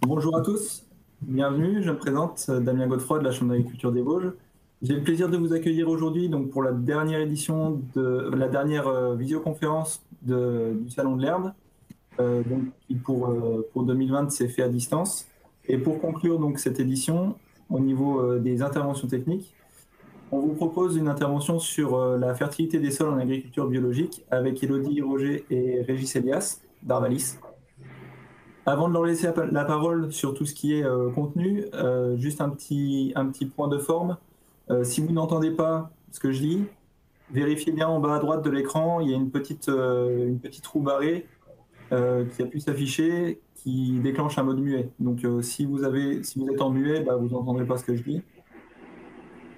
Bonjour à tous, bienvenue, je me présente Damien Godefroy de la Chambre d'agriculture des Vosges. J'ai le plaisir de vous accueillir aujourd'hui donc pour la dernière édition de la dernière visioconférence du Salon de l'Herbe, donc qui pour 2020 s'est fait à distance. Et pour conclure donc cette édition, au niveau des interventions techniques, on vous propose une intervention sur la fertilité des sols en agriculture biologique avec Élodie Roger et Régis Elias d'Arvalis. Avant de leur laisser la parole sur tout ce qui est contenu, juste un petit point de forme. Si vous n'entendez pas ce que je dis, vérifiez bien en bas à droite de l'écran, il y a une petite roue barrée qui a pu s'afficher, qui déclenche un mode muet. Donc si vous êtes en muet, bah, vous n'entendrez pas ce que je dis.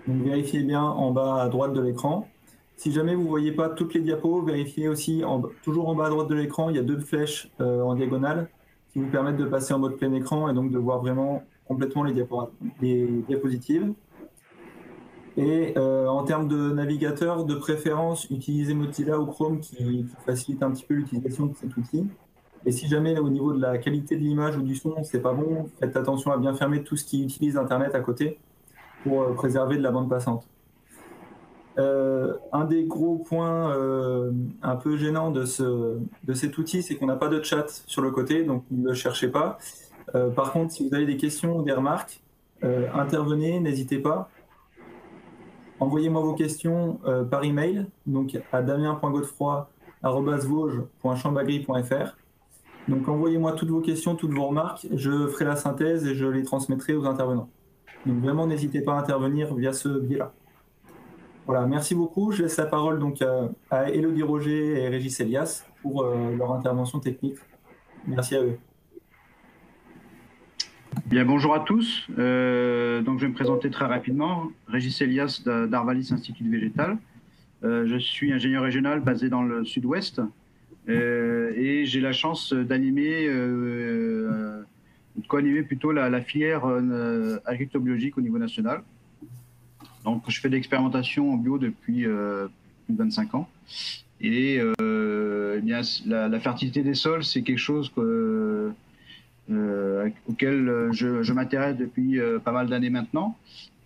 Donc vérifiez bien en bas à droite de l'écran. Si jamais vous ne voyez pas toutes les diapos, vérifiez aussi toujours en bas à droite de l'écran, il y a deux flèches en diagonale qui vous permettent de passer en mode plein écran et donc de voir vraiment complètement les diapositives. Et en termes de navigateur, de préférence, utilisez Mozilla ou Chrome qui facilite un petit peu l'utilisation de cet outil. Et si jamais au niveau de la qualité de l'image ou du son, c'est pas bon, faites attention à bien fermer tout ce qui utilise Internet à côté pour préserver de la bande passante. Un des gros points un peu gênants de cet outil, c'est qu'on n'a pas de chat sur le côté, donc ne le cherchez pas. Par contre, si vous avez des questions ou des remarques, intervenez, n'hésitez pas. Envoyez-moi vos questions par email, donc à damien.godefroy@vosges.chambagri.fr. Donc envoyez-moi toutes vos questions, toutes vos remarques, je ferai la synthèse et je les transmettrai aux intervenants. Donc vraiment, n'hésitez pas à intervenir via ce biais-là. Voilà, merci beaucoup. Je laisse la parole donc à Élodie Roger et Régis Elias pour leur intervention technique. Merci à eux. Bien, bonjour à tous. Donc, je vais me présenter très rapidement. Régis Elias d'Arvalis Institut Végétal. Je suis ingénieur régional basé dans le sud-ouest et j'ai la chance d'animer, de co-animer plutôt la filière agriculture biologique au niveau national. Donc, je fais de l'expérimentation en bio depuis plus de 25 ans. Et eh bien, la fertilité des sols, c'est quelque chose auquel je m'intéresse depuis pas mal d'années maintenant.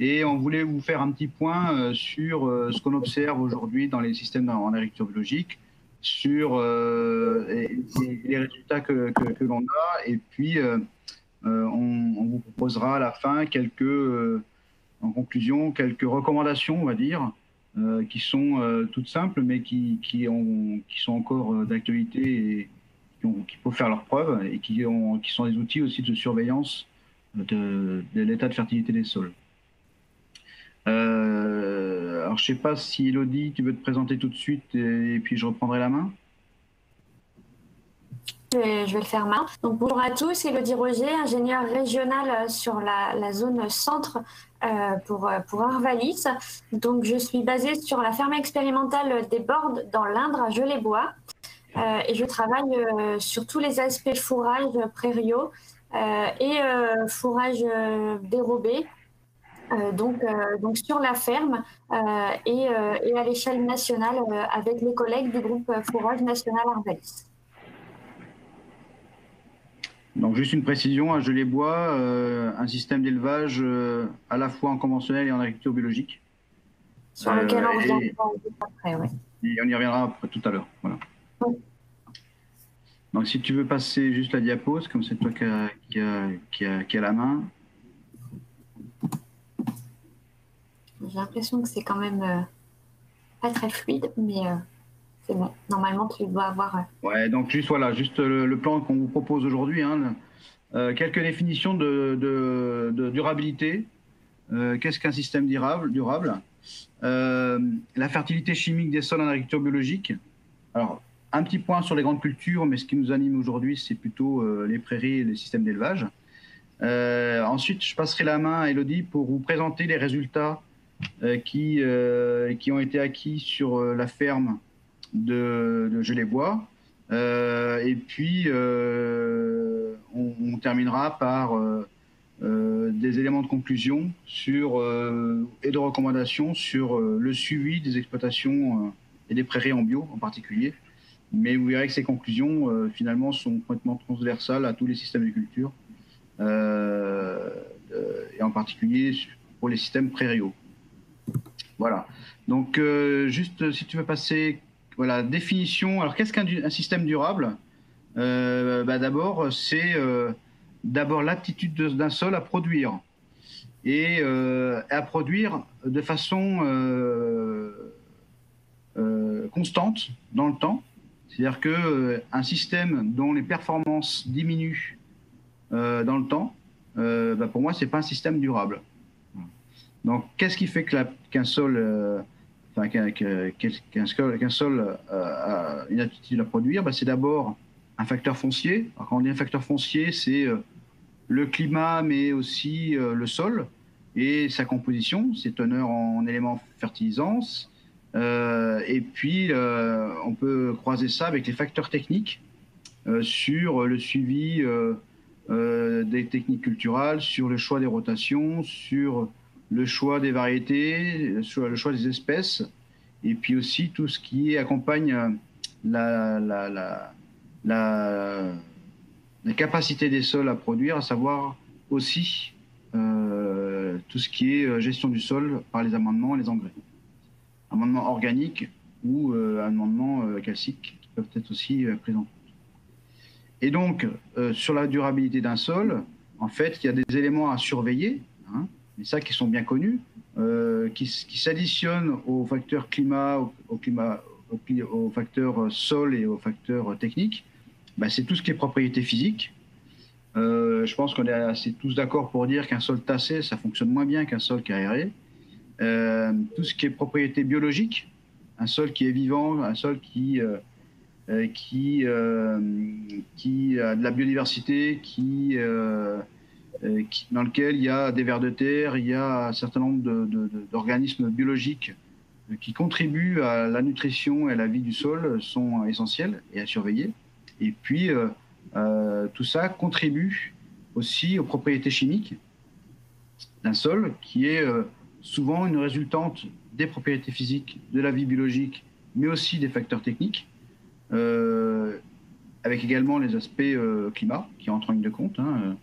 Et on voulait vous faire un petit point sur ce qu'on observe aujourd'hui dans les systèmes en agriculture biologique, sur les résultats que l'on a. Et puis, on vous proposera à la fin en conclusion, quelques recommandations, on va dire, qui sont toutes simples, mais qui sont encore d'actualité et qui peuvent faire leurs preuves et qui sont des outils aussi de surveillance de l'état de fertilité des sols. Alors, je ne sais pas si Élodie, tu veux te présenter tout de suite et puis je reprendrai la main. Je vais le faire maintenant. Donc, bonjour à tous, Élodie Roger, ingénieure régionale sur la zone centre pour Arvalis. Donc, je suis basée sur la ferme expérimentale des Bordes dans l'Indre à Geulles-Bois. Et je travaille sur tous les aspects fourrage prairiaux et fourrage dérobé. Donc sur la ferme et à l'échelle nationale avec les collègues du groupe Fourrage National Arvalis. Donc juste une précision, à Geulles-Bois, un système d'élevage à la fois en conventionnel et en agriculture biologique. Sur lequel on reviendra après, oui. Et on y reviendra tout à l'heure. Voilà. Oui. Donc si tu veux passer juste la diapo, comme c'est toi qui a la main. J'ai l'impression que c'est quand même pas très fluide, mais c'est bon. Normalement, tu dois avoir... Ouais, donc juste le plan qu'on vous propose aujourd'hui. Hein, quelques définitions de durabilité. Qu'est-ce qu'un système durable? La fertilité chimique des sols en agriculture biologique. Alors, un petit point sur les grandes cultures, mais ce qui nous anime aujourd'hui, c'est plutôt les prairies et les systèmes d'élevage. Ensuite, je passerai la main à Élodie pour vous présenter les résultats qui ont été acquis sur la ferme de Geulles-Bois. Et puis, on terminera par des éléments de conclusion et de recommandations sur le suivi des exploitations et des prairies en bio en particulier. Mais vous verrez que ces conclusions, finalement, sont complètement transversales à tous les systèmes de culture et en particulier pour les systèmes prairiaux. Voilà. Donc, juste si tu veux passer, voilà, définition. Alors, qu'est-ce qu'un système durable? D'abord, c'est l'aptitude d'un sol à produire et à produire de façon constante dans le temps. C'est-à-dire qu'un système dont les performances diminuent dans le temps, pour moi, ce n'est pas un système durable. Donc, qu'est-ce qui fait qu'un sol, qu'un sol a une aptitude à produire? C'est d'abord un facteur foncier. Alors, quand on dit un facteur foncier, c'est le climat, mais aussi le sol et sa composition, ses teneurs en éléments fertilisants. Et puis, on peut croiser ça avec les facteurs techniques sur le suivi des techniques culturales, sur le choix des rotations, sur le choix des variétés, le choix des espèces, et puis aussi tout ce qui accompagne la capacité des sols à produire, à savoir aussi tout ce qui est gestion du sol par les amendements et les engrais. Amendements organiques ou amendements calciques qui peuvent être aussi présents. Et donc, sur la durabilité d'un sol, en fait, il y a des éléments à surveiller, hein, mais ça qui sont bien connus, qui s'additionnent aux facteurs climat, aux facteurs sol et aux facteurs techniques. C'est tout ce qui est propriété physique. Je pense qu'on est assez tous d'accord pour dire qu'un sol tassé, ça fonctionne moins bien qu'un sol qui est aéré. Tout ce qui est propriété biologique, un sol qui est vivant, un sol qui a de la biodiversité, dans lequel il y a des vers de terre, il y a un certain nombre d'organismes biologiques qui contribuent à la nutrition et à la vie du sol, sont essentiels et à surveiller. Et puis, tout ça contribue aussi aux propriétés chimiques d'un sol qui est souvent une résultante des propriétés physiques, de la vie biologique, mais aussi des facteurs techniques, avec également les aspects climat qui entrent en ligne de compte. Hein.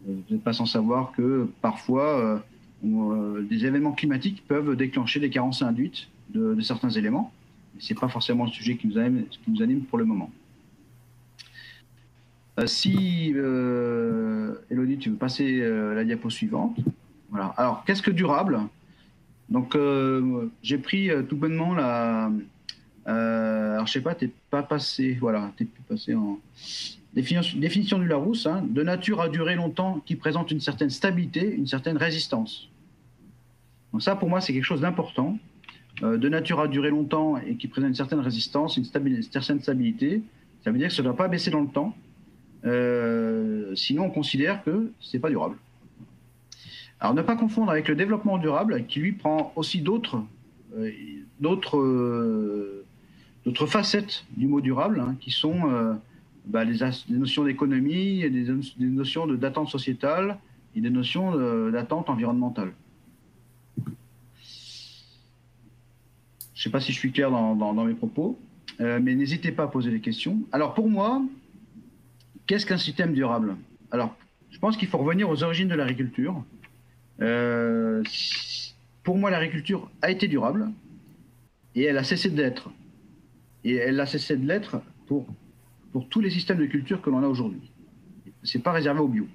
Vous n'êtes pas sans savoir que parfois, des événements climatiques peuvent déclencher des carences induites de certains éléments. Ce n'est pas forcément le sujet qui nous anime pour le moment. Si, Élodie, tu veux passer la diapo suivante. Voilà. Alors, qu'est-ce que durable? Donc, j'ai pris tout bonnement alors, je sais pas, tu n'es pas passé. Voilà, tu n'es plus passé en. Définition du Larousse, hein, de nature à durer longtemps, qui présente une certaine stabilité, une certaine résistance. Donc, ça, pour moi, c'est quelque chose d'important. De nature à durer longtemps et qui présente une certaine résistance, une certaine stabilité. Ça veut dire que ça ne doit pas baisser dans le temps. Sinon, on considère que ce n'est pas durable. Alors, ne pas confondre avec le développement durable, qui lui prend aussi d'autres facettes du mot durable, hein, qui sont les notions d'économie, et des notions d'attente sociétale et des notions d'attente environnementale. Je ne sais pas si je suis clair dans mes propos, mais n'hésitez pas à poser des questions. Alors, pour moi, qu'est-ce qu'un système durable? Alors, je pense qu'il faut revenir aux origines de l'agriculture. Pour moi, l'agriculture a été durable et elle a cessé de l'être. Et elle a cessé de l'être pour tous les systèmes de culture que l'on a aujourd'hui. Ce n'est pas réservé au bio.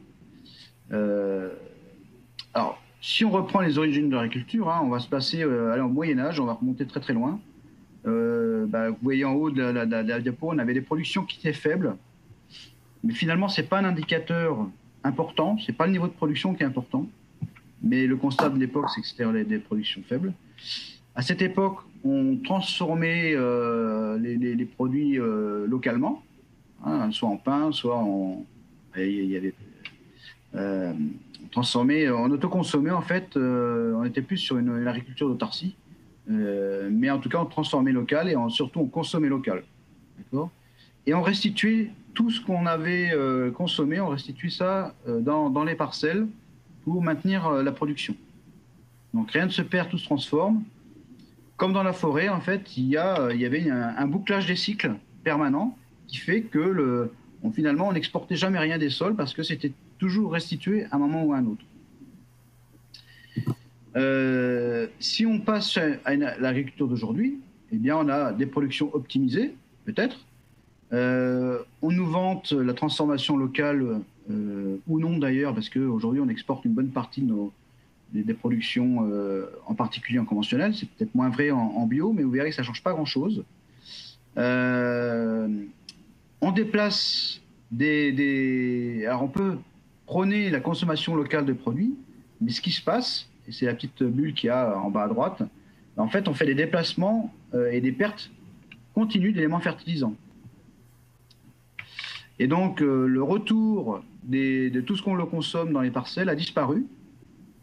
Alors, si on reprend les origines de l'agriculture, hein, on va se passer au Moyen-Âge, on va remonter très très loin. Vous voyez en haut de la diapo, on avait des productions qui étaient faibles. Mais finalement, ce n'est pas un indicateur important, ce n'est pas le niveau de production qui est important. Mais le constat de l'époque, c'est que c'était des productions faibles. À cette époque, on transformait les produits localement, hein, soit en pain, soit en... on transformait, on autoconsommait en fait, on était plus sur une agriculture d'autarcie, mais en tout cas on transformait local et surtout on consommait local. D'accord ? Et on restituait tout ce qu'on avait consommé, on restituait ça dans les parcelles pour maintenir la production. Donc rien ne se perd, tout se transforme. Comme dans la forêt, en fait, il y avait un bouclage des cycles permanent qui fait que finalement on n'exportait jamais rien des sols parce que c'était toujours restitué à un moment ou à un autre. Si on passe à l'agriculture d'aujourd'hui, eh bien, on a des productions optimisées, peut-être. On nous vante la transformation locale, ou non d'ailleurs, parce qu'aujourd'hui, on exporte une bonne partie de des productions, en particulier en conventionnel. C'est peut-être moins vrai en bio, mais vous verrez que ça ne change pas grand-chose. On déplace Alors, on peut prôner la consommation locale de produits, mais ce qui se passe, et c'est la petite bulle qu'il y a en bas à droite, en fait, on fait des déplacements et des pertes continues d'éléments fertilisants. Et donc, le retour de tout ce qu'on le consomme dans les parcelles a disparu,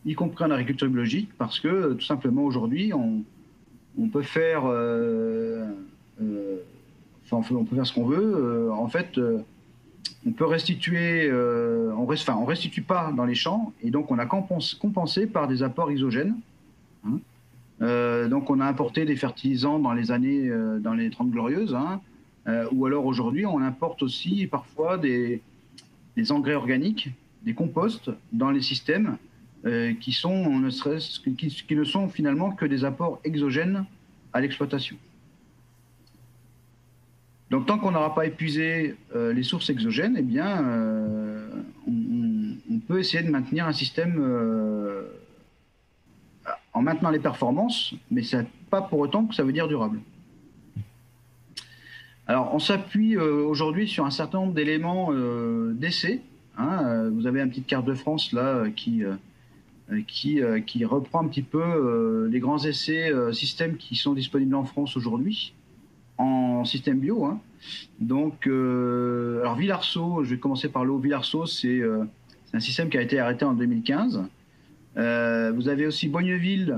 y compris en agriculture biologique, parce que tout simplement aujourd'hui, on peut faire, on peut faire ce qu'on veut. En fait, on peut restituer, on restitue pas dans les champs, et donc on a compensé par des apports exogènes. Hein. Donc on a importé des fertilisants dans les années, dans les 30 glorieuses, hein, ou alors aujourd'hui on importe aussi parfois des engrais organiques, des composts dans les systèmes qui ne sont finalement que des apports exogènes à l'exploitation. Donc tant qu'on n'aura pas épuisé les sources exogènes, eh bien, on peut essayer de maintenir un système en maintenant les performances, mais ce n'est pas pour autant que ça veut dire durable. Alors on s'appuie aujourd'hui sur un certain nombre d'éléments d'essai. Hein, vous avez une petite carte de France là qui reprend un petit peu les grands essais systèmes qui sont disponibles en France aujourd'hui en système bio. Hein. Donc, alors Villarceau, je vais commencer par le haut. Villarceau, c'est un système qui a été arrêté en 2015. Vous avez aussi Boigneville,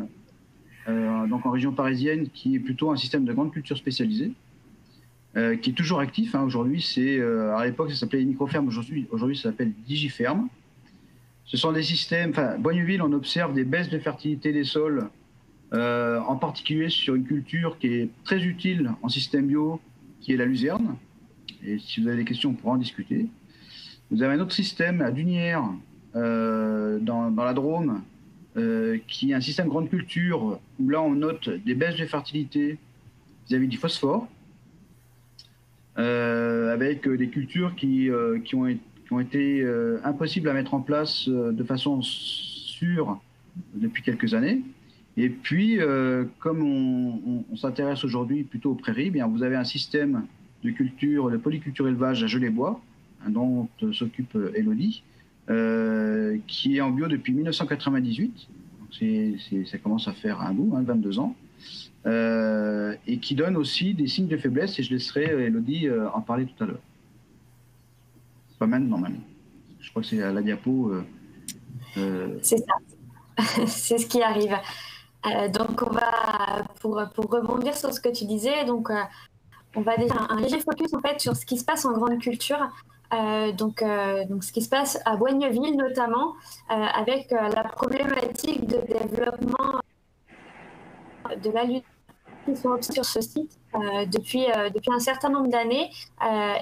donc en région parisienne, qui est plutôt un système de grande culture spécialisée, qui est toujours actif. Hein. Aujourd'hui, à l'époque, ça s'appelait Microferme, aujourd'hui, ça s'appelle Digiferme. Ce sont des systèmes, enfin, Boigneville, on observe des baisses de fertilité des sols, en particulier sur une culture qui est très utile en système bio, qui est la luzerne. Et si vous avez des questions, on pourra en discuter. Vous avez un autre système à Dunières, dans la Drôme, qui est un système grande culture, où là, on note des baisses de fertilité vis-à-vis du phosphore, avec des cultures qui ont été impossibles à mettre en place de façon sûre depuis quelques années. Et puis, comme on s'intéresse aujourd'hui plutôt aux prairies, bien, vous avez un système de polyculture élevage à Gelée-Bois, hein, dont s'occupe Élodie, qui est en bio depuis 1998. Donc ça commence à faire un bout, hein, 22 ans. Et qui donne aussi des signes de faiblesse, et je laisserai Élodie en parler tout à l'heure. Pas maintenant, même. Je crois que c'est à la diapo. C'est ça. C'est ce qui arrive. Donc, on va, pour rebondir sur ce que tu disais, donc, on va déjà un léger focus en fait sur ce qui se passe en grande culture. Donc, ce qui se passe à Boigneville notamment, avec la problématique de développement de la lutte qui sont observés sur ce site depuis un certain nombre d'années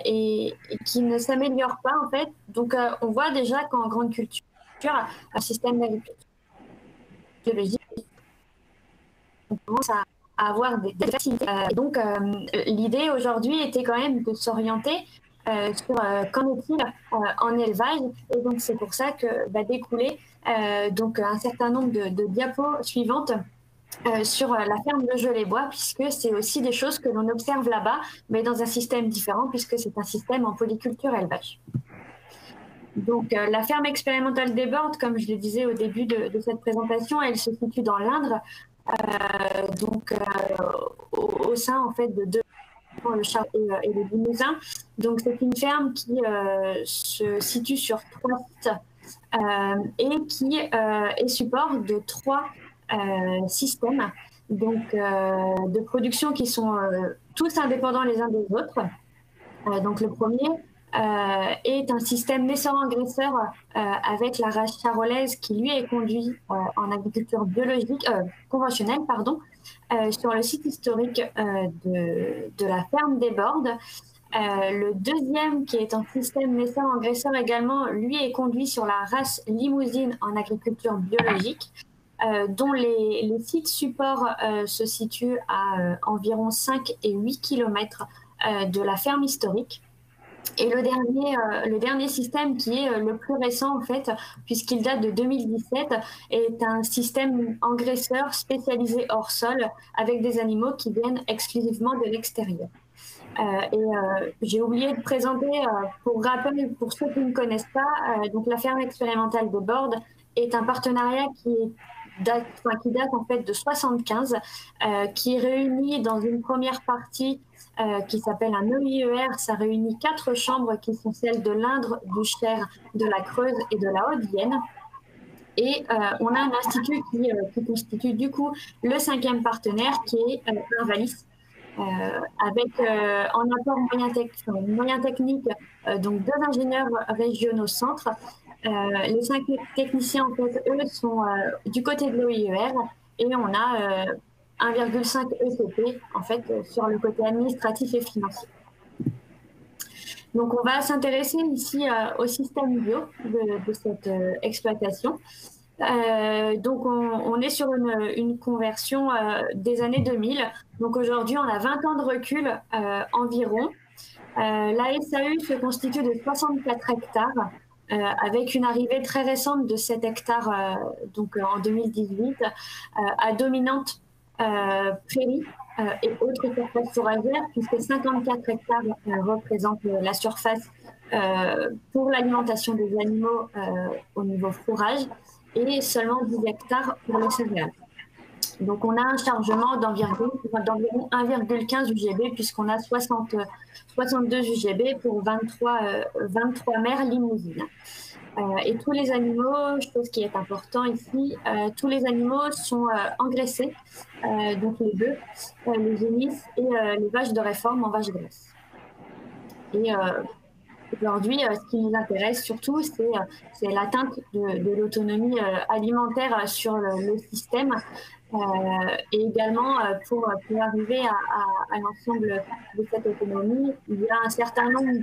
et qui ne s'améliore pas en fait. Donc, on voit déjà qu'en grande culture, un système d'agriculture biologique, on commence à avoir des facilités. Donc, l'idée aujourd'hui était quand même de s'orienter sur qu'en est-il en élevage. Et donc, c'est pour ça que va découler donc un certain nombre de diapos suivantes sur la ferme de Gelée-Bois, puisque c'est aussi des choses que l'on observe là-bas, mais dans un système différent, puisque c'est un système en polyculture élevage. Donc, la ferme expérimentale des Bordes, comme je le disais au début de cette présentation, elle se situe dans l'Indre, au sein en fait de deux, le Char et le Limousin. Donc, c'est une ferme qui se situe sur 3 sites et qui est support de 3 systèmes donc, de production qui sont tous indépendants les uns des autres. Donc, le premier est un système naisseur-engraisseur avec la race charolaise qui lui est conduit en agriculture biologique conventionnelle sur le site historique de la ferme des Bordes. Le deuxième, qui est un système naisseur-engraisseur également, lui est conduit sur la race limousine en agriculture biologique, dont les sites supports se situent à environ 5 et 8 km de la ferme historique. Et le dernier système, qui est le plus récent en fait, puisqu'il date de 2017, est un système engraisseur spécialisé hors sol avec des animaux qui viennent exclusivement de l'extérieur. J'ai oublié de présenter, pour rappel, pour ceux qui ne connaissent pas, donc la ferme expérimentale de Bordes est un partenariat qui date en fait de 75, qui réunit dans une première partie qui s'appelle un EIER. Ça réunit 4 chambres qui sont celles de l'Indre, du Cher, de la Creuse et de la Haute-Vienne. Et on a un institut qui constitue du coup le 5e partenaire, qui est Arvalis, avec en apport moyen technique donc 2 ingénieurs régionaux centres. Les 5 techniciens, en fait, eux, sont du côté de l'OIER, et on a 1,5 ECP en fait, sur le côté administratif et financier. Donc on va s'intéresser ici au système bio de cette exploitation. Donc on est sur une conversion des années 2000. Donc aujourd'hui on a 20 ans de recul environ. La SAU se constitue de 64 hectares avec une arrivée très récente de 7 hectares donc en 2018 à dominante prairies et autres surfaces fourragères, puisque 54 hectares représentent la surface pour l'alimentation des animaux au niveau fourrage, et seulement 10 hectares pour les céréales. Donc on a un chargement d'environ 1,15 UGB, puisqu'on a 62 UGB pour 23 mères limousines. Et tous les animaux, chose qui est important ici, tous les animaux sont engraissés, donc les bœufs, les génisses et les vaches de réforme en vaches grasses. Et aujourd'hui, ce qui nous intéresse surtout, c'est l'atteinte de l'autonomie alimentaire sur le système, et également pour arriver à l'ensemble de cette autonomie, il y a un certain nombre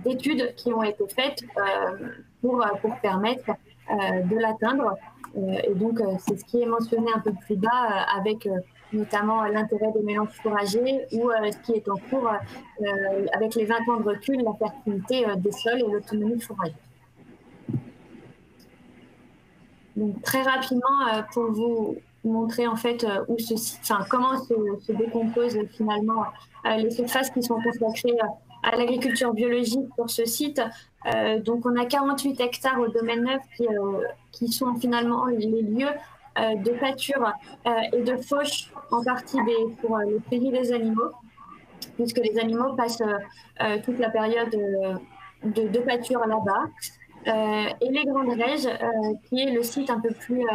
d'études qui ont été faites pour permettre de l'atteindre. Et donc, c'est ce qui est mentionné un peu plus bas, avec notamment l'intérêt des mélanges fourragers, ou ce qui est en cours avec les 20 ans de recul, la fertilité des sols et l'autonomie fourragère. Donc, très rapidement, pour vous montrer en fait comment se décomposent finalement les surfaces qui sont consacrées à l'agriculture biologique pour ce site. Donc on a 48 hectares au domaine neuf qui sont finalement les lieux de pâture et de fauche en partie pour les prairies des animaux, puisque les animaux passent toute la période de pâture là-bas. Et les Grandes Raiges, qui est le site un peu plus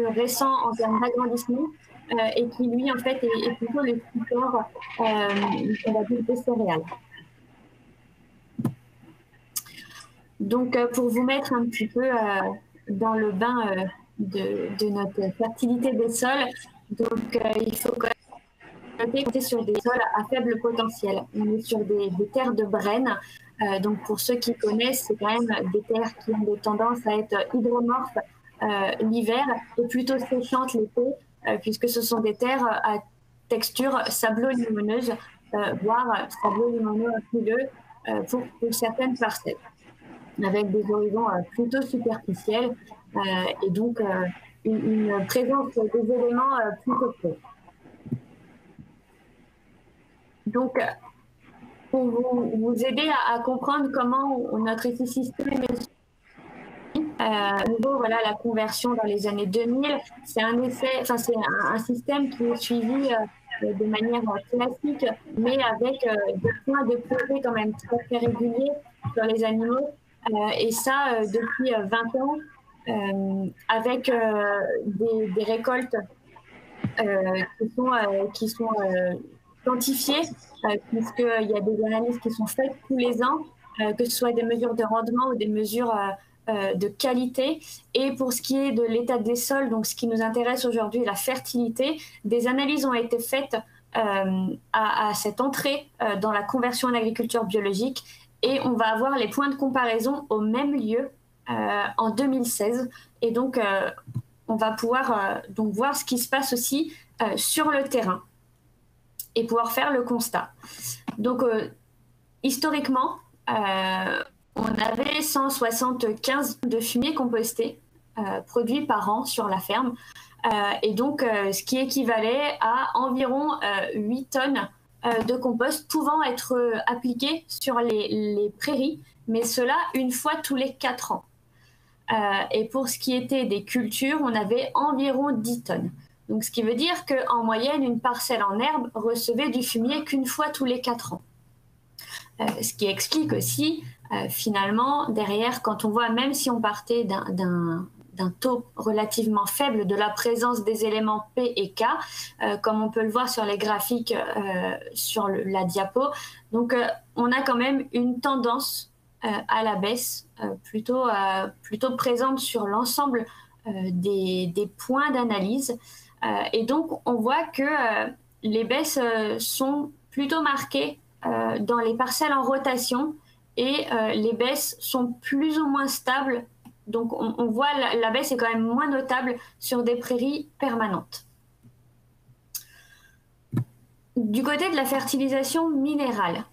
récent en termes d'agrandissement, et qui lui en fait est plutôt le support on va dire des céréales. Donc pour vous mettre un petit peu dans le bain de notre fertilité des sols, donc il faut quand même compter sur des sols à faible potentiel. On est sur des terres de Brenne. Donc pour ceux qui connaissent, c'est quand même des terres qui ont des tendances à être hydromorphes l'hiver et plutôt séchantes l'été, puisque ce sont des terres à texture sablo-limoneuse, voire sablo-limoneux-argileux pour certaines parcelles, avec des horizons plutôt superficiels et donc une présence des éléments plutôt peu. Donc, pour vous aider à comprendre comment notre écosystème est nouveau, voilà, la conversion dans les années 2000, c'est un système qui est suivi de manière classique, mais avec des points de progrès quand même très réguliers sur les animaux, et ça depuis 20 ans, avec des récoltes qui sont quantifiées, puisqu'il y a des analyses qui sont faites tous les ans, que ce soit des mesures de rendement ou des mesures de qualité. Et pour ce qui est de l'état des sols, donc ce qui nous intéresse aujourd'hui, la fertilité, des analyses ont été faites à cette entrée dans la conversion en agriculture biologique et on va avoir les points de comparaison au même lieu en 2016. Et donc, on va pouvoir donc voir ce qui se passe aussi sur le terrain et pouvoir faire le constat. Donc, historiquement, on avait 175 de fumier composté produits par an sur la ferme. Et donc, ce qui équivalait à environ 8 tonnes de compost pouvant être appliquées sur les prairies, mais cela une fois tous les 4 ans. Et pour ce qui était des cultures, on avait environ 10 tonnes. Donc, ce qui veut dire qu'en moyenne, une parcelle en herbe recevait du fumier qu'une fois tous les 4 ans. Ce qui explique aussi, finalement, derrière, quand on voit, même si on partait d'un taux relativement faible de la présence des éléments P et K, comme on peut le voir sur les graphiques sur la diapo. Donc, on a quand même une tendance à la baisse plutôt présente sur l'ensemble des points d'analyse. Et donc, on voit que les baisses sont plutôt marquées dans les parcelles en rotation et les baisses sont plus ou moins stables. Donc, on voit la baisse est quand même moins notable sur des prairies permanentes. Du côté de la fertilisation minérale,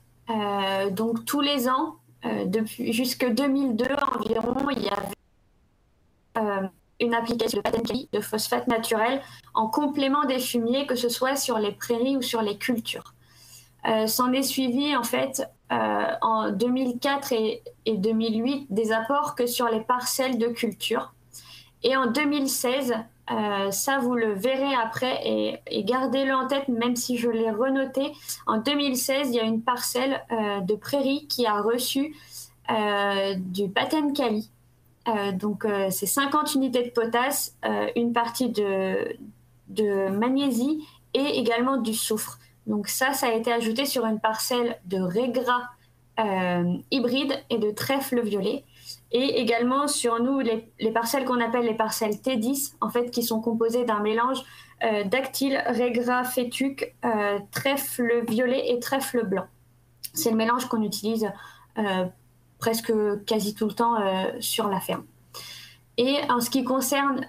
donc tous les ans, depuis jusque 2002 environ, il y avait une application de Patenkali de phosphate naturel en complément des fumiers, que ce soit sur les prairies ou sur les cultures. S'en est suivi en fait en 2004 et 2008 des apports que sur les parcelles de culture. Et en 2016, ça vous le verrez après et gardez-le en tête même si je l'ai renoté. En 2016, il y a une parcelle de prairie qui a reçu du Patenkali. Donc c'est 50 unités de potasse, une partie de magnésie et également du soufre. Donc ça a été ajouté sur une parcelle de raies-gras hybride et de trèfle violet. Et également sur nous, les parcelles qu'on appelle les parcelles T10, en fait, qui sont composées d'un mélange dactyle, raies-gras fétuque, trèfle violet et trèfle blanc. C'est le mélange qu'on utilise presque quasi tout le temps sur la ferme. Et en ce qui concerne,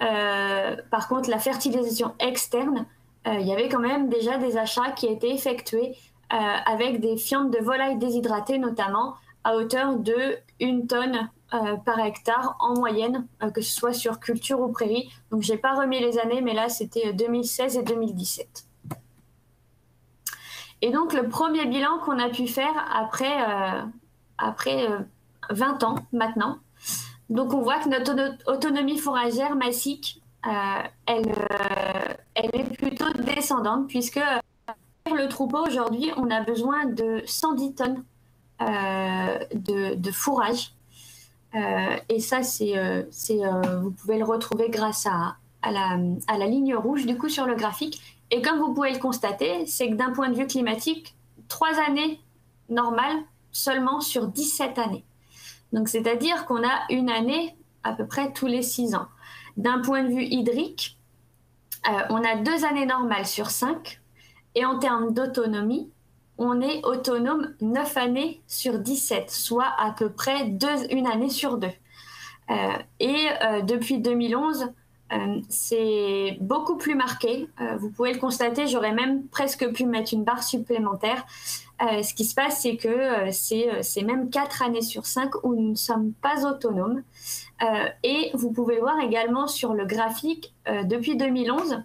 par contre, la fertilisation externe, il y avait quand même déjà des achats qui étaient effectués avec des fientes de volaille déshydratées notamment à hauteur de 1 tonne par hectare en moyenne, que ce soit sur culture ou prairie. Donc je n'ai pas remis les années, mais là c'était 2016 et 2017. Et donc le premier bilan qu'on a pu faire après 20 ans maintenant, donc on voit que notre autonomie fourragère massique, elle est plutôt descendante, puisque pour le troupeau aujourd'hui, on a besoin de 110 tonnes de fourrage. Et ça, vous pouvez le retrouver grâce à la ligne rouge du coup sur le graphique. Et comme vous pouvez le constater, c'est que d'un point de vue climatique, 3 années normales seulement sur 17 années. Donc c'est-à-dire qu'on a une année à peu près tous les 6 ans. D'un point de vue hydrique, on a 2 années normales sur 5. Et en termes d'autonomie, on est autonome 9 années sur 17, soit à peu près une année sur 2. Depuis 2011, c'est beaucoup plus marqué. Vous pouvez le constater, j'aurais même presque pu mettre une barre supplémentaire. Ce qui se passe, c'est que c'est même 4 années sur 5 où nous ne sommes pas autonomes. Et vous pouvez le voir également sur le graphique, depuis 2011,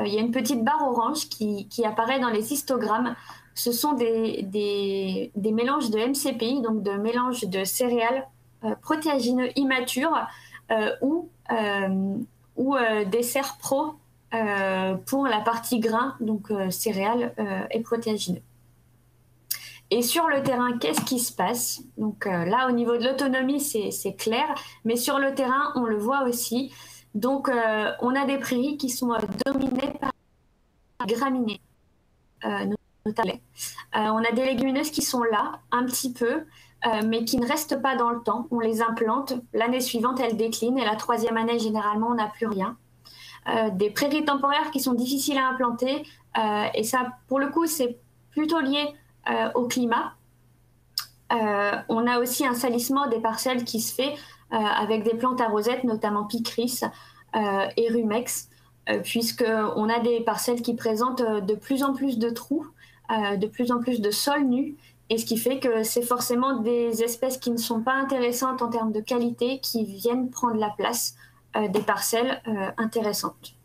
il y a une petite barre orange qui apparaît dans les histogrammes. Ce sont des mélanges de MCPI, donc de mélanges de céréales protéagineux immatures ou des serres-pro pour la partie grain, donc céréales et protéagineux. Et sur le terrain, qu'est-ce qui se passe? Donc là, au niveau de l'autonomie, c'est clair, mais sur le terrain, on le voit aussi. Donc, on a des prairies qui sont dominées par les graminées, notamment. On a des légumineuses qui sont là, un petit peu, mais qui ne restent pas dans le temps. On les implante, l'année suivante, elles déclinent, et la 3e année, généralement, on n'a plus rien. Des prairies temporaires qui sont difficiles à implanter, Et ça, pour le coup, c'est plutôt lié au climat. On a aussi un salissement des parcelles qui se fait avec des plantes à rosette, notamment Picris et Rumex, puisqu'on a des parcelles qui présentent de plus en plus de trous, de plus en plus de sols nus, et ce qui fait que c'est forcément des espèces qui ne sont pas intéressantes en termes de qualité qui viennent prendre la place des parcelles intéressantes.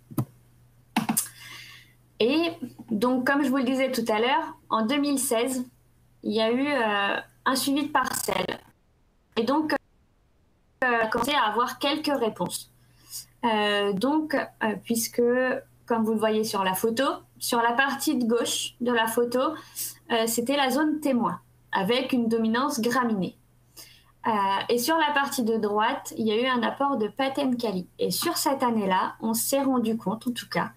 Et donc, comme je vous le disais tout à l'heure, en 2016, il y a eu un suivi de parcelles. Et donc, on a commencé à avoir quelques réponses. Puisque, comme vous le voyez sur la photo, sur la partie de gauche de la photo, c'était la zone témoin, avec une dominance graminée. Et sur la partie de droite, il y a eu un apport de Patenkali. Et sur cette année-là, on s'est rendu compte, en tout cas,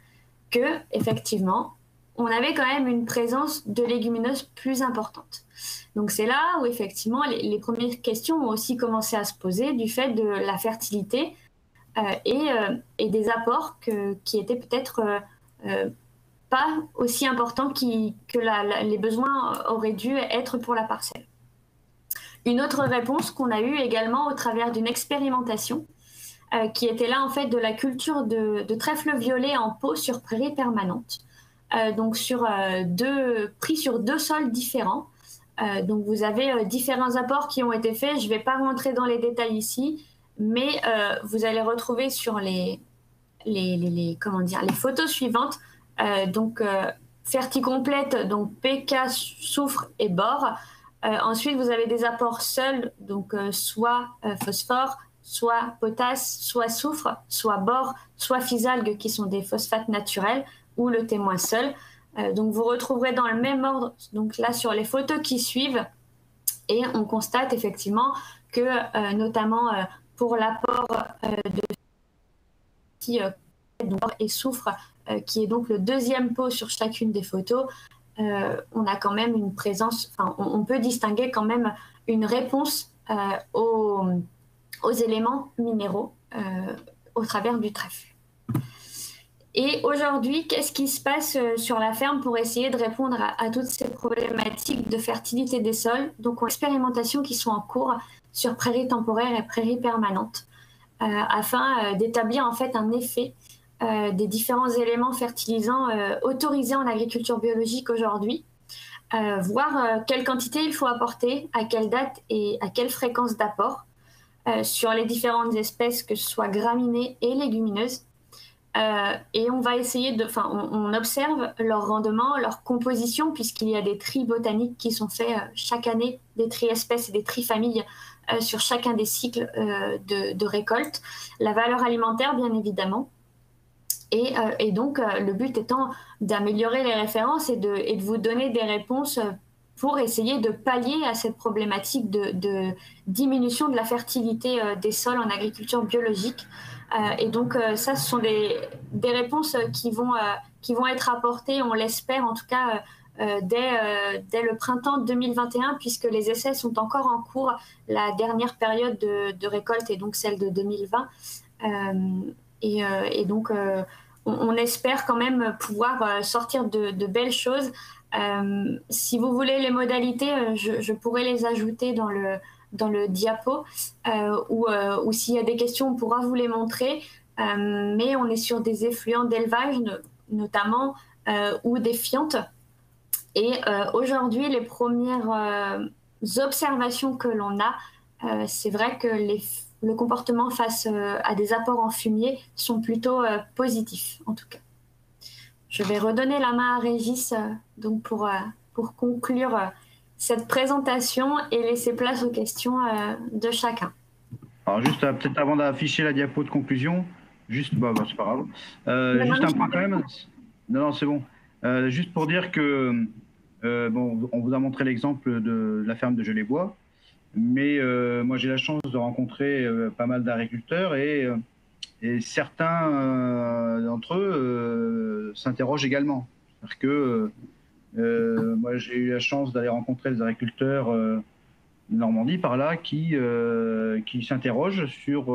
que effectivement, on avait quand même une présence de légumineuses plus importante. Donc c'est là où effectivement les premières questions ont aussi commencé à se poser du fait de la fertilité et des apports qui étaient peut-être pas aussi importants que les besoins auraient dû être pour la parcelle. Une autre réponse qu'on a eue également au travers d'une expérimentation qui était là en fait de la culture de trèfle violet en pot sur prairie permanente. Donc pris sur 2 sols différents. Donc vous avez différents apports qui ont été faits. Je ne vais pas rentrer dans les détails ici, mais vous allez retrouver sur les photos suivantes. Ferticomplète, donc PK, soufre et bore. Ensuite, vous avez des apports seuls, donc soit phosphore, soit potasse, soit soufre, soit bore, soit physalgue, qui sont des phosphates naturels, ou le témoin seul. Donc vous retrouverez dans le même ordre, donc là sur les photos qui suivent, et on constate effectivement que notamment pour l'apport de bore et soufre, qui est donc le 2e pot sur chacune des photos, on a quand même une présence, enfin on peut distinguer quand même une réponse aux éléments minéraux au travers du trèfle. Et aujourd'hui, qu'est-ce qui se passe sur la ferme pour essayer de répondre à toutes ces problématiques de fertilité des sols? Donc, on a des expérimentations qui sont en cours sur prairies temporaires et prairies permanentes afin d'établir en fait un effet des différents éléments fertilisants autorisés en agriculture biologique aujourd'hui, voir quelle quantité il faut apporter, à quelle date et à quelle fréquence d'apport sur les différentes espèces, que ce soit graminées et légumineuses. Et on va essayer on observe leur rendement, leur composition, puisqu'il y a des tris botaniques qui sont faits chaque année, des tris espèces et des tris familles sur chacun des cycles de récolte. La valeur alimentaire, bien évidemment. Et donc, le but étant d'améliorer les références et de vous donner des réponses pour essayer de pallier à cette problématique de diminution de la fertilité des sols en agriculture biologique. Et donc, ça, ce sont des réponses qui vont être apportées, on l'espère en tout cas, dès le printemps 2021, puisque les essais sont encore en cours. La dernière période de récolte est donc celle de 2020. Et donc, on espère quand même pouvoir sortir de belles choses. Si vous voulez les modalités, je pourrais les ajouter dans le diapo, ou s'il y a des questions, on pourra vous les montrer. Mais on est sur des effluents d'élevage, notamment, ou des fientes. Et aujourd'hui, les premières observations que l'on a, c'est vrai que le comportement face à des apports en fumier sont plutôt positifs, en tout cas. Je vais redonner la main à Régis donc pour conclure cette présentation et laisser place aux questions de chacun. Alors juste peut-être avant d'afficher la diapo de conclusion, juste, c'est pas grave, juste un point quand même. Non, c'est bon. Juste pour dire que on vous a montré l'exemple de la ferme de Gelée-Bois, mais moi j'ai la chance de rencontrer pas mal d'agriculteurs et certains d'entre eux s'interrogent également. C'est-à-dire que moi j'ai eu la chance d'aller rencontrer des agriculteurs de Normandie par là qui s'interrogent sur,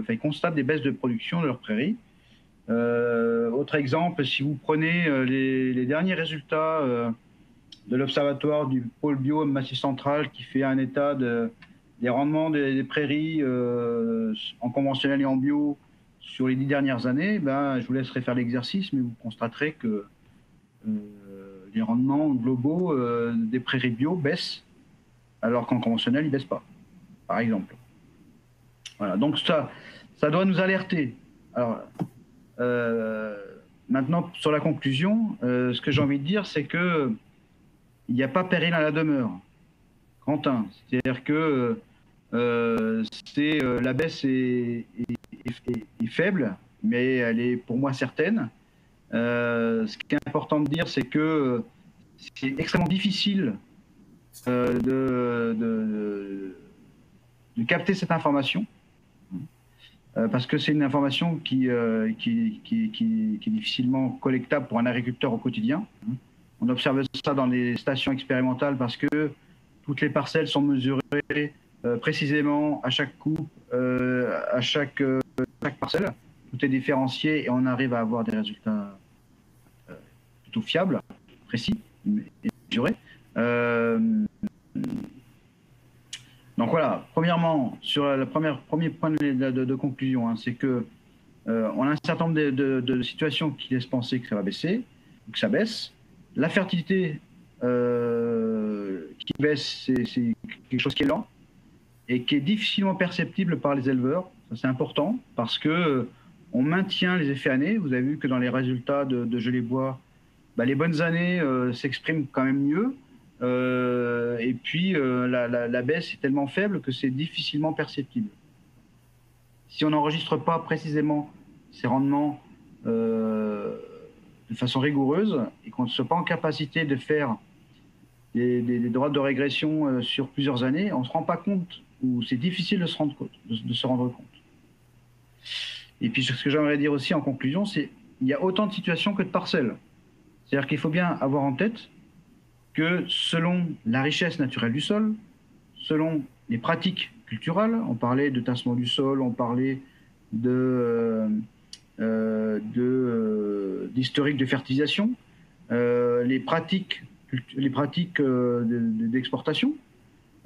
ils constatent des baisses de production de leurs prairies Autre exemple, si vous prenez les derniers résultats de l'Observatoire du pôle bio Massif Central qui fait un état des rendements des prairies en conventionnel et en bio sur les 10 dernières années, ben, je vous laisserai faire l'exercice, mais vous constaterez que les rendements globaux des prairies bio baissent, alors qu'en conventionnel, ils ne baissent pas, par exemple. Voilà, donc ça doit nous alerter. Alors, maintenant, sur la conclusion, ce que j'ai envie de dire, c'est que il n'y a pas péril à la demeure, Quentin. C'est-à-dire que la baisse est faible, mais elle est pour moi certaine. Ce qui est important de dire, c'est que c'est extrêmement difficile de capter cette information, parce que c'est une information qui est difficilement collectable pour un agriculteur au quotidien. On observe ça dans les stations expérimentales parce que toutes les parcelles sont mesurées précisément à chaque coupe, à chaque parcelle. Tout est différencié et on arrive à avoir des résultats plutôt fiables, précis et mesurés. Donc voilà, premièrement, sur le premier point de conclusion, hein, c'est que on a un certain nombre de situations qui laissent penser que ça va baisser, que ça baisse. La fertilité qui baisse, c'est quelque chose qui est lent et qui est difficilement perceptible par les éleveurs. Ça, c'est important parce que on maintient les effets années. Vous avez vu que dans les résultats de Gelée-Bois, bah, les bonnes années s'expriment quand même mieux. Et puis la baisse est tellement faible que c'est difficilement perceptible. Si on n'enregistre pas précisément ces rendements de façon rigoureuse et qu'on ne soit pas en capacité de faire des droites de régression sur plusieurs années, on ne se rend pas compte, ou c'est difficile de se rendre compte. Et puis ce que j'aimerais dire aussi en conclusion, c'est qu'il y a autant de situations que de parcelles. C'est-à-dire qu'il faut bien avoir en tête que selon la richesse naturelle du sol, selon les pratiques culturelles, on parlait de tassement du sol, on parlait d'historique de fertilisation, les pratiques d'exportation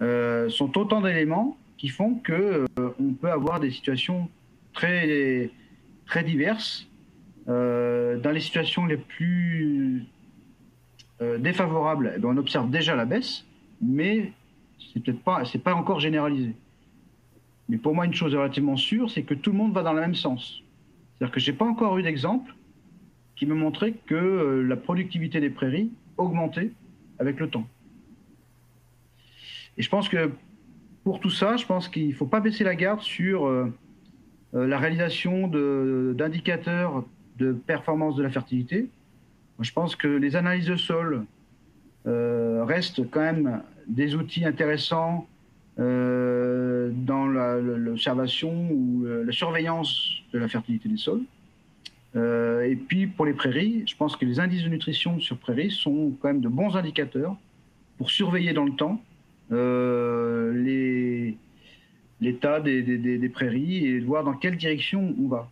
sont autant d'éléments qui font qu'on peut avoir des situations très, très diverses. Dans les situations les plus défavorables, eh bien, on observe déjà la baisse, mais c'est pas encore généralisé. Mais pour moi, une chose est relativement sûre, c'est que tout le monde va dans le même sens. C'est-à-dire que je n'ai pas encore eu d'exemple qui me montrait que la productivité des prairies augmentait avec le temps. Et je pense que pour tout ça, je pense qu'il ne faut pas baisser la garde sur la réalisation d'indicateurs de performance de la fertilité. Moi, je pense que les analyses de sol restent quand même des outils intéressants dans l'observation ou la surveillance de la fertilité des sols. Et puis pour les prairies, je pense que les indices de nutrition sur prairies sont quand même de bons indicateurs pour surveiller dans le temps l'état des prairies et voir dans quelle direction on va.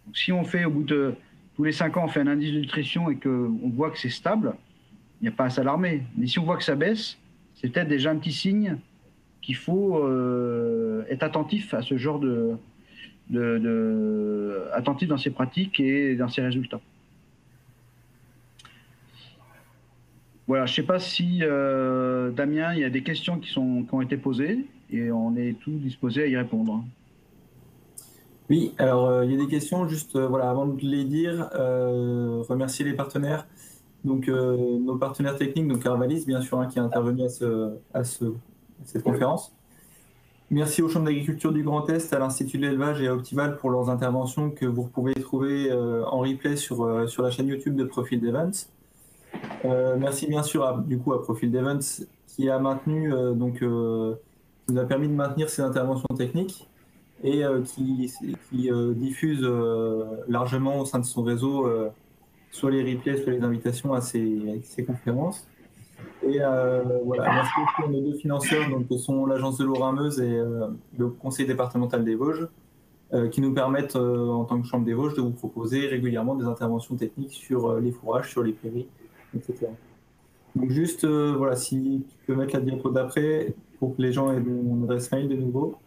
Donc, si on fait au bout de tous les 5 ans, on fait un indice de nutrition et qu'on voit que c'est stable, il n'y a pas à s'alarmer. Mais si on voit que ça baisse, c'est peut-être déjà un petit signe qu'il faut être attentif à ce genre attentif dans ses pratiques et dans ses résultats. Voilà, je ne sais pas si, Damien, il y a des questions qui ont été posées et on est tous disposés à y répondre. Oui, alors il y a des questions, juste voilà, avant de les dire, remercier les partenaires, donc nos partenaires techniques, donc Arvalis, bien sûr, hein, qui est intervenu à cette conférence. Merci aux chambres d'agriculture du Grand Est, à l'Institut de l'élevage et à Optival pour leurs interventions que vous pouvez trouver en replay sur la chaîne YouTube de Profil d'Events. Merci bien sûr à Profil d'Events qui a maintenu, qui nous a permis de maintenir ces interventions techniques et qui diffuse largement au sein de son réseau soit les replays, soit les invitations à ces conférences. Et voilà, merci aussi à nos deux financeurs, donc, qui sont l'Agence de l'eau Rhin-Meuse et le Conseil départemental des Vosges, qui nous permettent, en tant que Chambre des Vosges, de vous proposer régulièrement des interventions techniques sur les fourrages, sur les prairies, etc. Donc juste, voilà, si tu peux mettre la diapo d'après pour que les gens aient mon adresse mail de nouveau.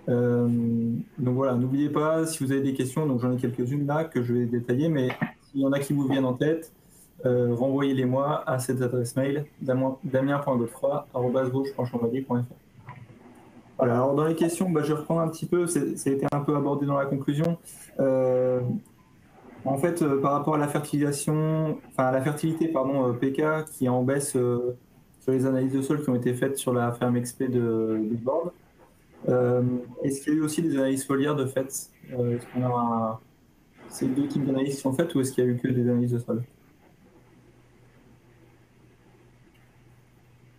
Donc voilà, n'oubliez pas, si vous avez des questions, donc j'en ai quelques-unes là que je vais détailler, mais s'il y en a qui vous viennent en tête, renvoyez-les-moi à cette adresse mail, damien.godefroy@vosges-champalier.fr. Voilà, alors dans les questions, je reprends un petit peu, ça a été un peu abordé dans la conclusion. En fait, par rapport à la fertilisation, enfin à la fertilité, pardon, PK qui est en baisse sur les analyses de sol qui ont été faites sur la ferme XP de Borde, est-ce qu'il y a eu aussi des analyses foliaires de fait? Est-ce qu'on a ces deux types d'analyses qui sont faites ou est-ce qu'il y a eu que des analyses de sol?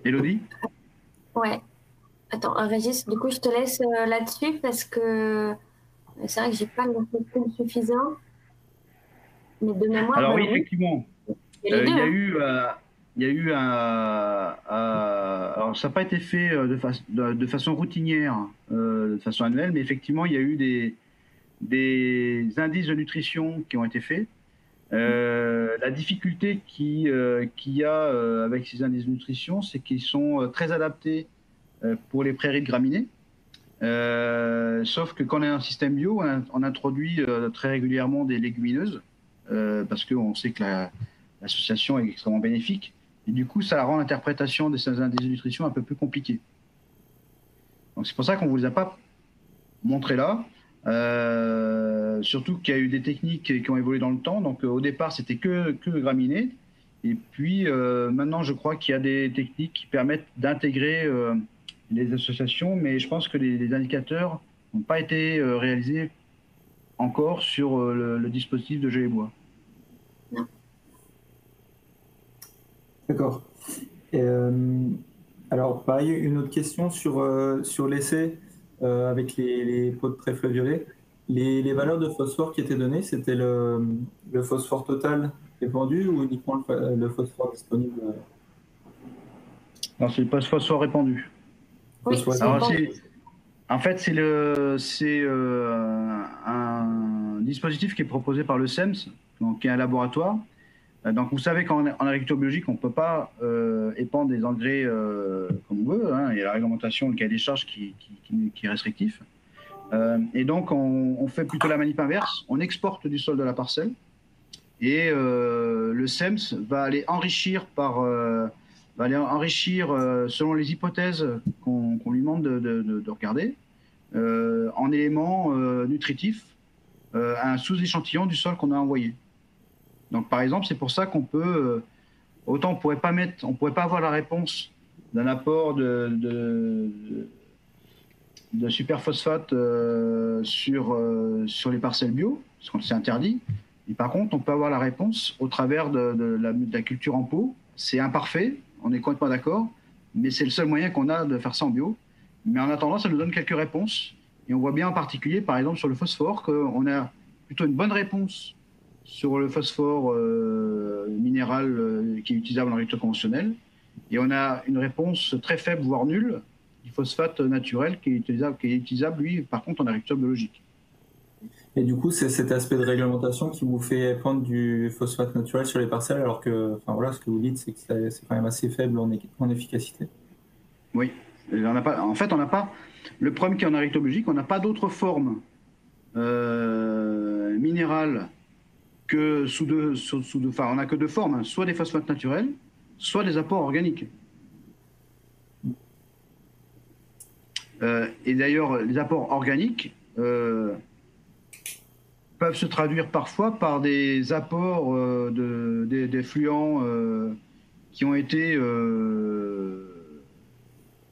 Élodie? Ouais. Attends, Régis, du coup, je te laisse là-dessus parce que c'est vrai que j'ai pas le recul suffisant. Mais de mémoire, alors oui, effectivement, il y a eu alors ça n'a pas été fait de façon routinière, de façon annuelle, mais effectivement, il y a eu des indices de nutrition qui ont été faits. La difficulté qu'il y a avec ces indices de nutrition, c'est qu'ils sont très adaptés pour les prairies de graminées. Sauf que quand on a un système bio, on introduit très régulièrement des légumineuses, parce qu'on sait que l'association est extrêmement bénéfique. Et du coup, ça rend l'interprétation de ces indices de nutrition un peu plus compliquée. Donc c'est pour ça qu'on ne vous les a pas montrés là. Surtout qu'il y a eu des techniques qui ont évolué dans le temps. Donc au départ, c'était que graminées. Et puis maintenant, je crois qu'il y a des techniques qui permettent d'intégrer les associations, mais je pense que les indicateurs n'ont pas été réalisés encore sur le dispositif de gelée bois. Non. D'accord. Alors, pareil, une autre question sur l'essai avec les pots de trèfle violet. Les valeurs de phosphore qui étaient données, c'était le phosphore total répandu ou uniquement le phosphore disponible? Non, c'est le phosphore répandu. Oui, alors, en fait, c'est un dispositif qui est proposé par le SEMS, donc qui est un laboratoire. Donc, vous savez qu'en agriculture biologique, on ne peut pas épandre des engrais comme on veut. Hein. Il y a la réglementation, le cahier des charges qui est restrictif. Et donc, on fait plutôt la manip inverse. On exporte du sol de la parcelle et le SEMS va aller enrichir selon les hypothèses qu'on lui demande de regarder, en éléments nutritifs, un sous-échantillon du sol qu'on a envoyé. Donc, par exemple, c'est pour ça qu'on peut, autant on pourrait pas avoir la réponse d'un apport de superphosphate sur les parcelles bio, parce que c'est interdit. Et par contre, on peut avoir la réponse au travers de la culture en pot. C'est imparfait, on est complètement d'accord, mais c'est le seul moyen qu'on a de faire ça en bio. Mais en attendant, ça nous donne quelques réponses. Et on voit bien en particulier, par exemple, sur le phosphore, qu'on a plutôt une bonne réponse sur le phosphore minéral qui est utilisable en agriculture conventionnelle. Et on a une réponse très faible, voire nulle, du phosphate naturel qui est utilisable, lui, par contre, en agriculture biologique. Et du coup, c'est cet aspect de réglementation qui vous fait prendre du phosphate naturel sur les parcelles, alors que, enfin voilà, ce que vous dites, c'est que c'est quand même assez faible en efficacité. Oui, en fait, on n'a pas. Le problème qu'il y a en agriculture biologique, on n'a pas d'autre forme minérale que on n'a que deux formes, hein, soit des phosphates naturels, soit des apports organiques. Et d'ailleurs, les apports organiques peuvent se traduire parfois par des apports des fluents qui ont été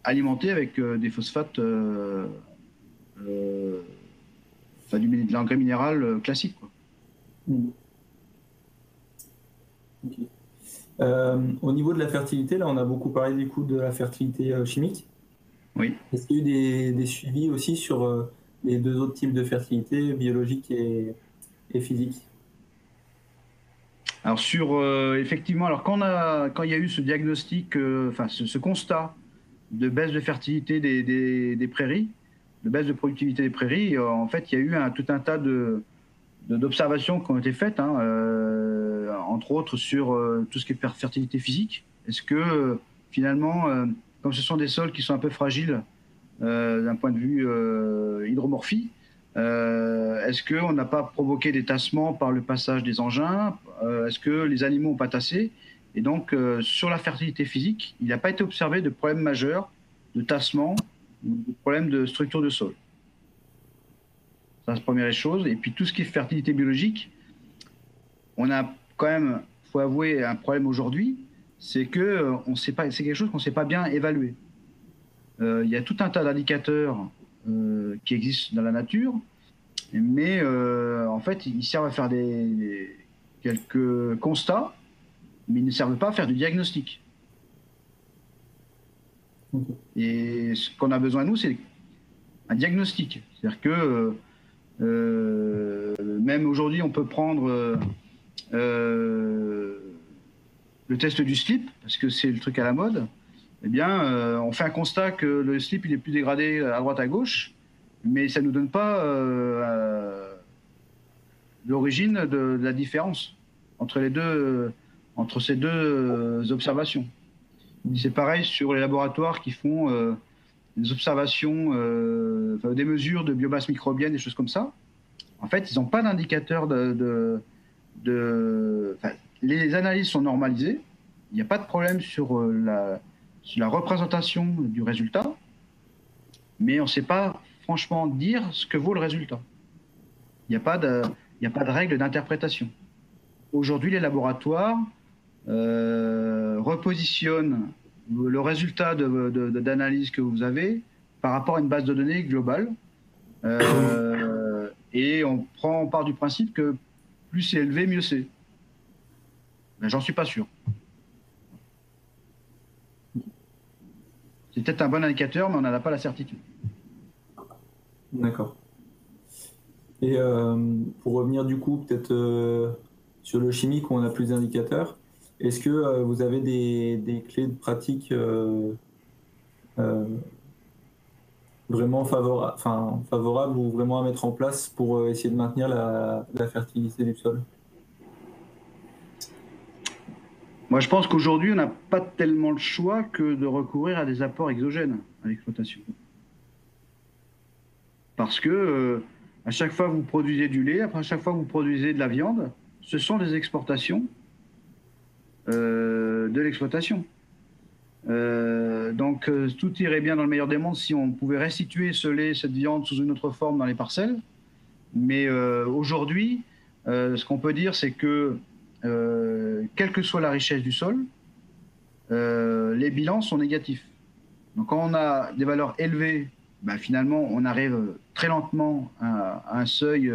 alimentés avec des phosphates, de l'engrais minéral classique, quoi. Okay. Au niveau de la fertilité, là, on a beaucoup parlé du coup de la fertilité chimique. Oui. Est-ce qu'il y a eu des suivis aussi sur les deux autres types de fertilité, biologique et physique? Alors effectivement, alors quand il y a eu ce diagnostic, ce constat de baisse de fertilité des prairies, baisse de productivité des prairies, en fait, il y a eu tout un tas d'observations qui ont été faites, hein, entre autres sur tout ce qui est fertilité physique. Est-ce que finalement, comme ce sont des sols qui sont un peu fragiles d'un point de vue hydromorphie, est-ce qu'on n'a pas provoqué des tassements par le passage des engins? Est-ce que les animaux n'ont pas tassé? Et donc, sur la fertilité physique, il n'a pas été observé de problème majeur de tassement ou de problème de structure de sol. Ça, c'est la première chose. Et puis, tout ce qui est fertilité biologique, on a quand même, il faut avouer, un problème aujourd'hui, c'est que c'est quelque chose qu'on ne sait pas bien évaluer. Il y a tout un tas d'indicateurs qui existent dans la nature, mais en fait, ils servent à faire quelques constats, mais ils ne servent pas à faire du diagnostic. Et ce qu'on a besoin, nous, c'est un diagnostic. C'est-à-dire que même aujourd'hui, on peut prendre le test du slip, parce que c'est le truc à la mode. Eh bien, on fait un constat que le slip il est plus dégradé à droite à gauche, mais ça ne nous donne pas l'origine de la différence entre ces deux observations. C'est pareil sur les laboratoires qui font des observations, des mesures de biomasse microbienne, des choses comme ça. En fait, ils n'ont pas d'indicateur les analyses sont normalisées. Il n'y a pas de problème sur la représentation du résultat, mais on ne sait pas franchement dire ce que vaut le résultat. Il n'y a pas de règle d'interprétation. Aujourd'hui, les laboratoires repositionnent le résultat d'analyse que vous avez par rapport à une base de données globale, et on part du principe que plus c'est élevé, mieux c'est. Mais j'en suis pas sûr. C'est peut-être un bon indicateur, mais on n'en a pas la certitude. D'accord. Et pour revenir du coup peut-être sur le chimique où on a plus d'indicateurs, est-ce que vous avez des clés de pratique vraiment favorables ou vraiment à mettre en place pour essayer de maintenir la fertilité du sol? Moi, je pense qu'aujourd'hui, on n'a pas tellement le choix que de recourir à des apports exogènes à l'exploitation. Parce que à chaque fois que vous produisez du lait, après à chaque fois que vous produisez de la viande, ce sont des exportations de l'exploitation. Donc tout irait bien dans le meilleur des mondes si on pouvait restituer ce lait, cette viande sous une autre forme dans les parcelles. Mais aujourd'hui, ce qu'on peut dire, c'est que quelle que soit la richesse du sol, les bilans sont négatifs. Donc quand on a des valeurs élevées, ben, finalement on arrive très lentement à un seuil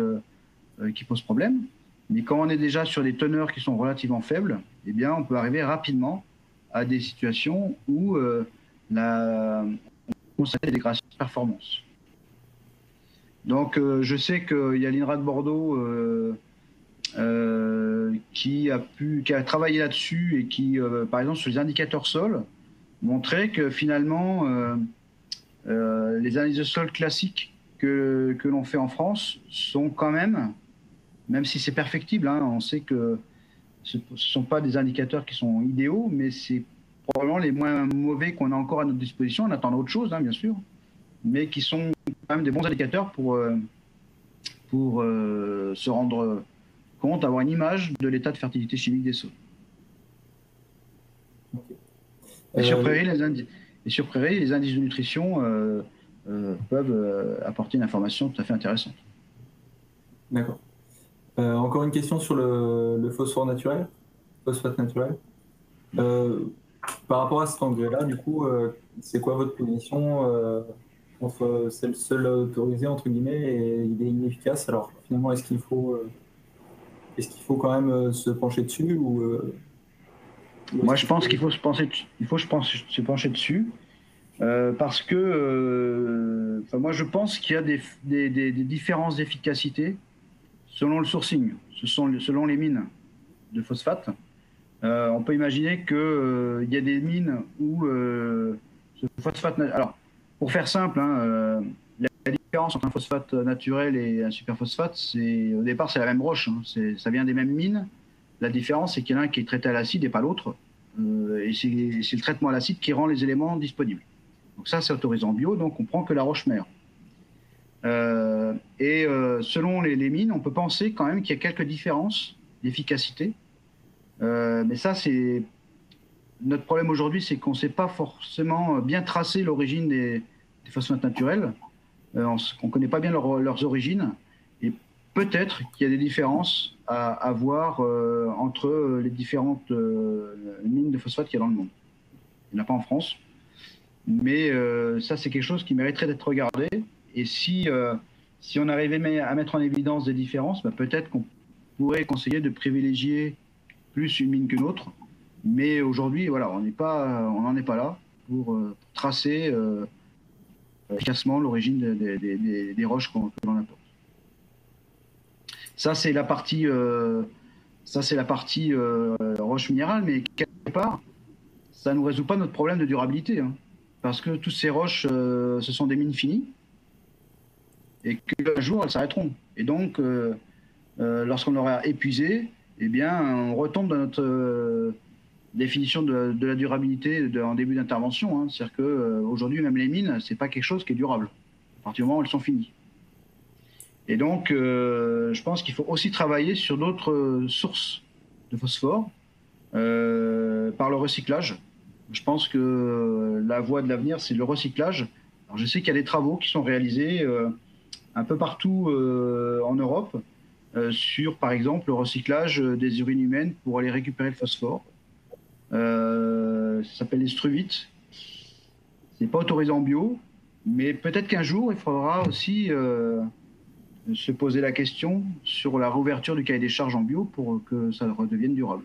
qui pose problème. Mais quand on est déjà sur des teneurs qui sont relativement faibles, eh bien on peut arriver rapidement à des situations où on constate des dégradations de performance. Donc je sais qu'il y a l'INRA de Bordeaux qui a travaillé là-dessus et qui, par exemple, sur les indicateurs sol, montrait que finalement, les analyses de sol classiques que l'on fait en France sont quand même si c'est perfectible, hein, on sait que ce ne sont pas des indicateurs qui sont idéaux, mais c'est probablement les moins mauvais qu'on a encore à notre disposition. On attend autre chose, hein, bien sûr, mais qui sont quand même des bons indicateurs pour se rendre compte, avoir une image de l'état de fertilité chimique des sols. Okay. Et sur prairie, les indices de nutrition peuvent apporter une information tout à fait intéressante. D'accord. Encore une question sur le phosphate naturel. Par rapport à cet engrais-là, du coup, c'est quoi votre position entre c'est le seul autorisé, entre guillemets, et il est inefficace? Alors, finalement, est-ce qu'il faut quand même se pencher dessus ou Moi, je pense qu'il faut se pencher dessus. Parce que moi, je pense qu'il y a des différences d'efficacité selon le sourcing, selon les mines de phosphate. On peut imaginer qu'il y a des mines où ce phosphate... Alors, pour faire simple, hein, la différence entre un phosphate naturel et un superphosphate, au départ, c'est la même roche. Hein. Ça vient des mêmes mines. La différence, c'est qu'il y en a un qui est traité à l'acide et pas l'autre. Et c'est le traitement à l'acide qui rend les éléments disponibles. Donc ça, c'est autorisé en bio, donc on prend que la roche mère. Selon les mines, on peut penser quand même qu'il y a quelques différences d'efficacité. Mais ça, c'est notre problème aujourd'hui, c'est qu'on ne sait pas forcément bien tracer l'origine des phosphates naturels. On ne connaît pas bien leurs origines. Et peut-être qu'il y a des différences à voir entre les différentes mines de phosphate qu'il y a dans le monde. Il n'y en a pas en France. Mais ça, c'est quelque chose qui mériterait d'être regardé. Et si on arrivait à mettre en évidence des différences, peut-être qu'on pourrait conseiller de privilégier plus une mine qu'une autre. Mais aujourd'hui, voilà, on n'en est pas là pour tracer efficacement l'origine des roches que l'on apporte. Ça, c'est la partie, roche minérale, mais quelque part, ça ne nous résout pas notre problème de durabilité. Hein, parce que toutes ces roches, ce sont des mines finies, et qu'un jour, elles s'arrêteront. Et donc, lorsqu'on aura épuisé, eh bien, on retombe dans notre définition de la durabilité en début d'intervention. Hein. C'est-à-dire qu'aujourd'hui, même les mines, ce n'est pas quelque chose qui est durable, à partir du moment où elles sont finies. Et donc, je pense qu'il faut aussi travailler sur d'autres sources de phosphore par le recyclage. Je pense que la voie de l'avenir, c'est le recyclage. Alors, je sais qu'il y a des travaux qui sont réalisés un peu partout en Europe sur, par exemple, le recyclage des urines humaines pour aller récupérer le phosphore. Ça s'appelle les struvites. C'est pas autorisé en bio, mais peut-être qu'un jour, il faudra aussi se poser la question sur la réouverture du cahier des charges en bio pour que ça redevienne durable.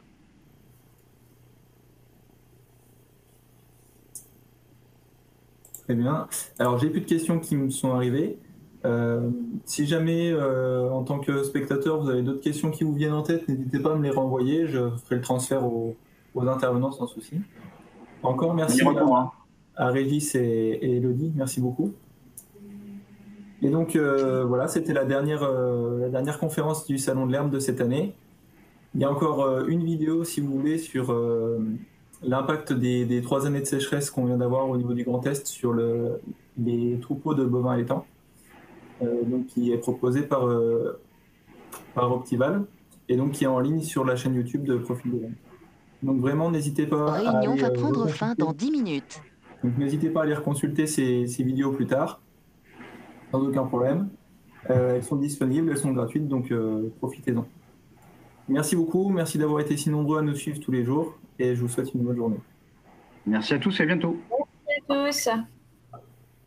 Très bien. Alors, j'ai plus de questions qui me sont arrivées. Si jamais, en tant que spectateur, vous avez d'autres questions qui vous viennent en tête, n'hésitez pas à me les renvoyer. Je ferai le transfert aux intervenants sans souci. Encore merci à Régis et Elodie. Merci beaucoup. Et donc, voilà, c'était la dernière conférence du Salon de l'Herbe de cette année. Il y a encore une vidéo, si vous voulez, sur l'impact des 3 années de sécheresse qu'on vient d'avoir au niveau du Grand Est sur les troupeaux de bovins allaitants, donc qui est proposé par Optival et donc qui est en ligne sur la chaîne YouTube de Profil de l'Homme. Donc vraiment, n'hésitez pas Réunion va prendre fin dans 10 minutes. Donc n'hésitez pas à aller reconsulter ces vidéos plus tard, sans aucun problème. Elles sont disponibles, elles sont gratuites, donc profitez-en. Merci beaucoup, merci d'avoir été si nombreux à nous suivre tous les jours et je vous souhaite une bonne journée. Merci à tous et à bientôt. Merci à tous.